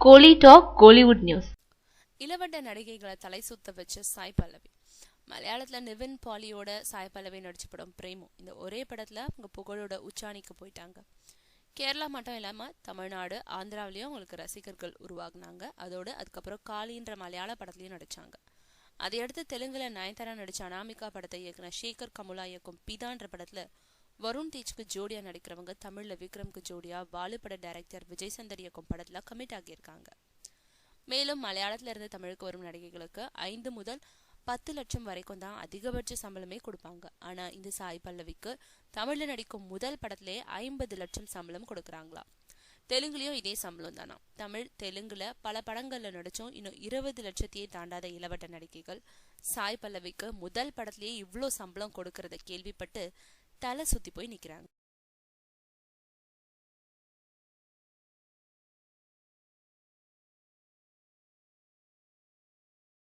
கோலி talk Kollywood news. இளவட்ட நடிகைகளை தலை சுத்த வச்ச சாய் பல்லவி. மலையாளத்துல நிவின் பாலியோட சாய் பல்லவி நடிச்ச படம் பிரேமு. இந்த ஒரே படத்துல அவங்க புகழோட உச்சாணிக்கு போயிட்டாங்க. கேரளா மட்டும் இல்லாம தமிழ்நாடு, ஆந்திராவிலயும் அவங்களுக்கு ரசிகர்கள் உருவாக்குனாங்க. அதுக்கப்புறம் காளின்ற மலையாள படத்துலயும் நடிச்சாங்க. அதையடுத்து தெலுங்குல நயன்தாரா நடிச்ச அனாமிகா படத்தை இயக்குன சேகர் கமுலா இயக்கும் பிதான்ற படத்துல வருண் தேஜ்க்கு ஜோடியா நடிக்கிறவங்க தமிழ்ல விக்ரம்க்கு ஜோடியா வாலுப்பட டைரக்டர் விஜய் சந்தர் இயக்கும் படத்துல கமிட் ஆகியிருக்காங்க. மேலும் மலையாளத்துல இருந்து தமிழுக்கு வரும் நடிகைகளுக்கு 5 முதல் 10 லட்சம் வரைக்கும் தான் அதிகபட்ச சம்பளமே கொடுப்பாங்க. ஆனா இந்த சாய் பல்லவிக்கு தமிழ்ல நடிக்கும் முதல் படத்திலே 50 லட்சம் சம்பளம் கொடுக்கறாங்களாம். தெலுங்குலயும் இதே சம்பளம் தானா. தமிழ், தெலுங்குல பல படங்கள்ல நடிச்சும் இன்னும் 20 லட்சத்தையே தாண்டாத இளவட்ட நடிகைகள் சாய் பல்லவிக்கு முதல் படத்திலேயே இவ்ளோ சம்பளம் கொடுக்கறத கேள்விப்பட்டு தலை சுத்தி போய் நிக்கிறாங்க.